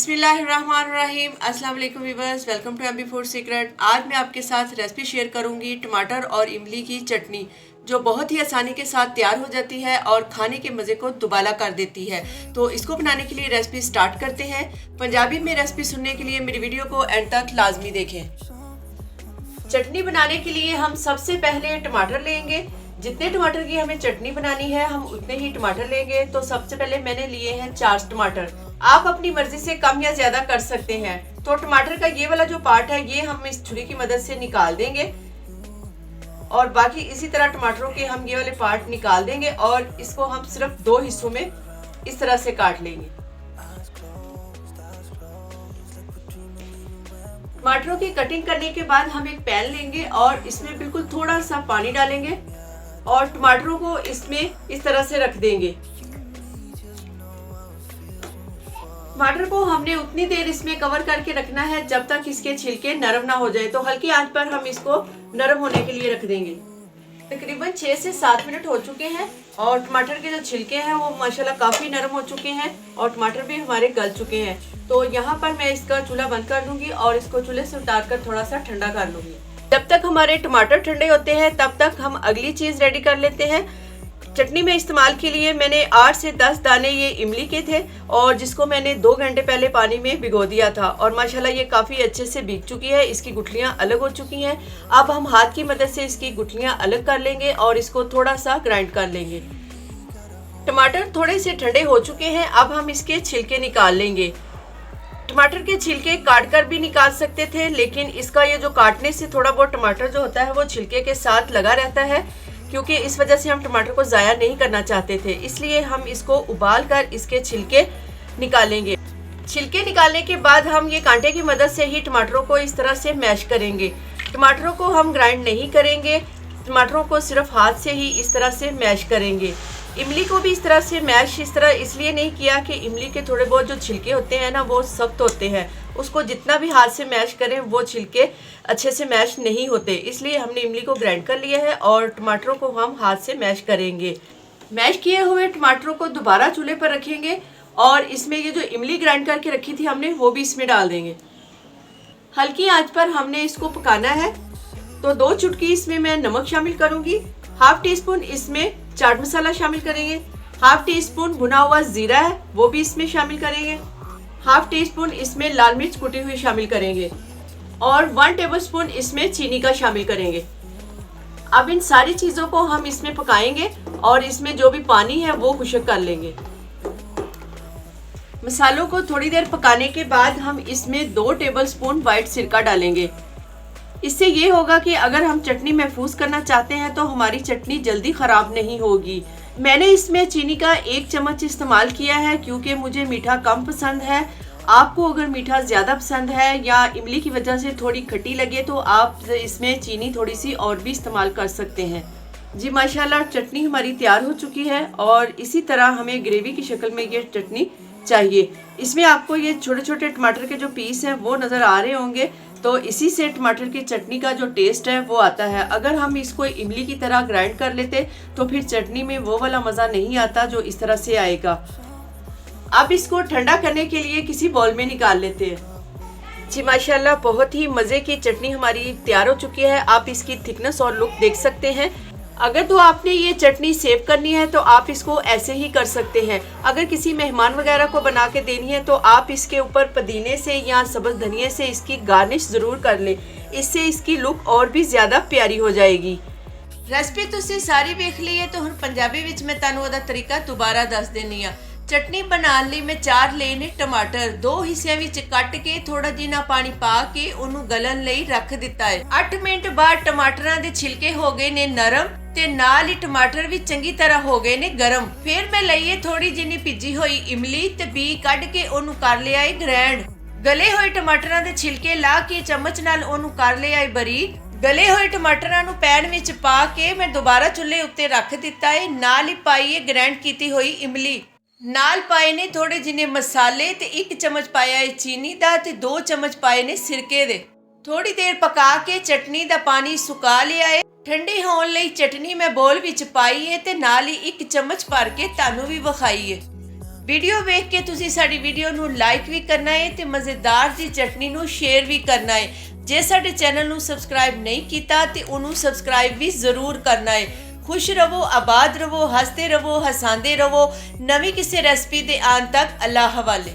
बिस्मिल्लाहिर्रहमानिर्रहीम। अस्सलाम वालेकुम viewers, welcome to MB food secret. आज मैं आपके साथ रेसिपी शेयर करूंगी टमाटर और इमली की चटनी, जो बहुत ही आसानी के साथ तैयार हो जाती है और खाने के मज़े को दुबाला कर देती है। तो इसको बनाने के लिए रेसिपी स्टार्ट करते हैं। पंजाबी में रेसिपी सुनने के लिए मेरी वीडियो को एंड तक लाजमी देखें। चटनी बनाने के लिए हम सबसे पहले टमाटर लेंगे। जितने टमाटर की हमें चटनी बनानी है हम उतने ही टमाटर लेंगे। तो सबसे पहले मैंने लिए हैं 4 टमाटर। आप अपनी मर्जी से कम या ज्यादा कर सकते हैं। तो टमाटर का ये वाला जो पार्ट है ये हम इस छुरी की मदद से निकाल देंगे और बाकी इसी तरह टमाटरों के हम ये वाले पार्ट निकाल देंगे और इसको हम सिर्फ 2 हिस्सों में इस तरह से काट लेंगे। टमाटरों की कटिंग करने के बाद हम एक पैन लेंगे और इसमें बिल्कुल थोड़ा सा पानी डालेंगे और टमाटरों को इसमें इस तरह से रख देंगे। टमाटर को हमने उतनी देर इसमें कवर करके रखना है जब तक इसके छिलके नरम ना हो जाए। तो हल्की आंच पर हम इसको नरम होने के लिए रख देंगे। तकरीबन 6 से 7 मिनट हो चुके हैं और टमाटर के जो छिलके हैं वो माशाल्लाह काफी नरम हो चुके हैं और टमाटर भी हमारे गल चुके हैं। तो यहाँ पर मैं इसका चूल्हा बंद कर दूंगी और इसको चूल्हे से उतार कर थोड़ा सा ठंडा कर लूंगी। जब तक हमारे टमाटर ठंडे होते हैं तब तक हम अगली चीज रेडी कर लेते हैं। चटनी में इस्तेमाल के लिए मैंने 8 से 10 दाने ये इमली के थे और जिसको मैंने 2 घंटे पहले पानी में भिगो दिया था और माशाल्लाह ये काफ़ी अच्छे से भीग चुकी है। इसकी गुठलियाँ अलग हो चुकी हैं। अब हम हाथ की मदद से इसकी गुठलियाँ अलग कर लेंगे और इसको थोड़ा सा ग्राइंड कर लेंगे। टमाटर थोड़े से ठंडे हो चुके हैं। अब हम इसके छिलके निकाल लेंगे। टमाटर के छिलके काट कर भी निकाल सकते थे, लेकिन इसका ये जो काटने से थोड़ा बहुत टमाटर जो होता है वो छिलके के साथ लगा रहता है, क्योंकि इस वजह से हम टमाटर को ज़ाया नहीं करना चाहते थे। इसलिए हम इसको उबाल कर इसके छिलके निकालेंगे। छिलके निकालने के बाद हम ये कांटे की मदद से ही टमाटरों को इस तरह से मैश करेंगे। टमाटरों को हम ग्राइंड नहीं करेंगे, टमाटरों को सिर्फ हाथ से ही इस तरह से मैश करेंगे। इमली को भी इस तरह से मैश इस तरह इसलिए नहीं किया कि इमली के थोड़े बहुत जो छिलके होते हैं ना वो सख्त होते हैं, उसको जितना भी हाथ से मैश करें वो छिलके अच्छे से मैश नहीं होते। इसलिए हमने इमली को ग्राइंड कर लिया है और टमाटरों को हम हाथ से मैश करेंगे। मैश किए हुए टमाटरों को दोबारा चूल्हे पर रखेंगे और इसमें ये जो इमली ग्राइंड करके रखी थी हमने वो भी इसमें डाल देंगे। हल्की आंच पर हमने इसको पकाना है। तो 2 चुटकी इसमें मैं नमक शामिल करूंगी, ½ टी स्पून इसमें चाट मसाला शामिल करेंगे, ½ टी स्पून भुना हुआ जीरा है वो भी इसमें शामिल करेंगे, ½ टी स्पून इसमें लाल मिर्च कुटी हुई शामिल करेंगे और 1 टेबलस्पून इसमें चीनी का शामिल करेंगे। अब इन सारी चीज़ों को हम इसमें पकाएंगे और इसमें जो भी पानी है वो खुश्क कर लेंगे। मसालों को थोड़ी देर पकाने के बाद हम इसमें 2 टेबलस्पून वाइट सिरका डालेंगे। इससे ये होगा कि अगर हम चटनी महफूज करना चाहते हैं तो हमारी चटनी जल्दी ख़राब नहीं होगी। मैंने इसमें चीनी का 1 चम्मच इस्तेमाल किया है क्योंकि मुझे मीठा कम पसंद है। आपको अगर मीठा ज़्यादा पसंद है या इमली की वजह से थोड़ी खट्टी लगे तो आप इसमें चीनी थोड़ी सी और भी इस्तेमाल कर सकते हैं। जी माशाल्लाह चटनी हमारी तैयार हो चुकी है और इसी तरह हमें ग्रेवी की शक्ल में ये चटनी चाहिए। इसमें आपको ये छोटे छोटे टमाटर के जो पीस हैं वो नज़र आ रहे होंगे। तो इसी से टमाटर की चटनी का जो टेस्ट है वो आता है। अगर हम इसको इमली की तरह ग्राइंड कर लेते तो फिर चटनी में वो वाला मज़ा नहीं आता जो इस तरह से आएगा। अब इसको ठंडा करने के लिए किसी बाउल में निकाल लेते हैं। जी माशाल्लाह बहुत ही मज़े की चटनी हमारी तैयार हो चुकी है। आप इसकी थिकनेस और लुक देख सकते हैं। अगर तो आपने ये चटनी सेव करनी है तो आप इसको ऐसे ही कर सकते हैं। अगर किसी मेहमान वगैरह को बना के देनी है तो आप इसके ऊपर पुदीने से या सब्ज़ धनिए से इसकी गार्निश ज़रूर कर लें। इससे इसकी लुक और भी ज़्यादा प्यारी हो जाएगी। रेसिपी तुसी सारी देख ली है तो हुण पंजाबी विच मैं तुहानूं ओहदा तरीका दोबारा दस देनी आ। चटनी बनाने लिए मैं 4 ले ने टमाटर 2 हिस्सों में कट के थोड़ा जिहा पानी पा के उन्होंने गलन लई रख दिता है। 8 मिनट बाद टमाटरां दे छिलके हो गए ने नरम ते नाल ही टमाटर भी चंगी तरह हो गए ने गरम। फिर मैं लईए थोड़ी जिनी भिजी हुई इमली ते बी कढ़ के ओनू कर लिया है ग्रैंड। गले हुए टमाटरां दे छिलके ला के चम्मच नाल ओनू कर लिया है बारीक। गले हुए टमाटरां नू पैन विच पा के मैं दोबारा चुल्हे उत्ते रख दिता है। नाल ही पाई है ग्रैंड कीती हुई इमली, नाल पाए ने थोड़े जिने मसाले ते 1 चम्मच पाया है चीनी दा ते 2 चम्मच पाए ने सिरके दे। थोड़ी देर पका के चटनी दा पानी सुका लिया है। ठंडी होने लई चटनी मैं बोल विच पाई है ते नाल ही 1 चम्मच भर के तानू भी विखाई है। ਵੀਡੀਓ ਵੇਖ ਕੇ ਤੁਸੀਂ ਸਾਡੀ ਵੀਡੀਓ ਨੂੰ ਲਾਈਕ ਵੀ ਕਰਨਾ ਹੈ ਤੇ ਮਜ਼ੇਦਾਰ ਜੀ ਚਟਨੀ ਨੂੰ ਸ਼ੇਅਰ ਵੀ ਕਰਨਾ ਹੈ। ਜੇ ਸਾਡੇ ਚੈਨਲ ਨੂੰ ਸਬਸਕ੍ਰਾਈਬ ਨਹੀਂ ਕੀਤਾ ਤੇ ਉਹਨੂੰ ਸਬਸਕ੍ਰਾਈਬ ਵੀ ਜ਼ਰੂਰ ਕਰਨਾ ਹੈ। खुश रवो, आबाद रवो, हंसते रवो, हसांदे रवो। नवी किसी रेसिपी दे आन तक अल्लाह हवाले।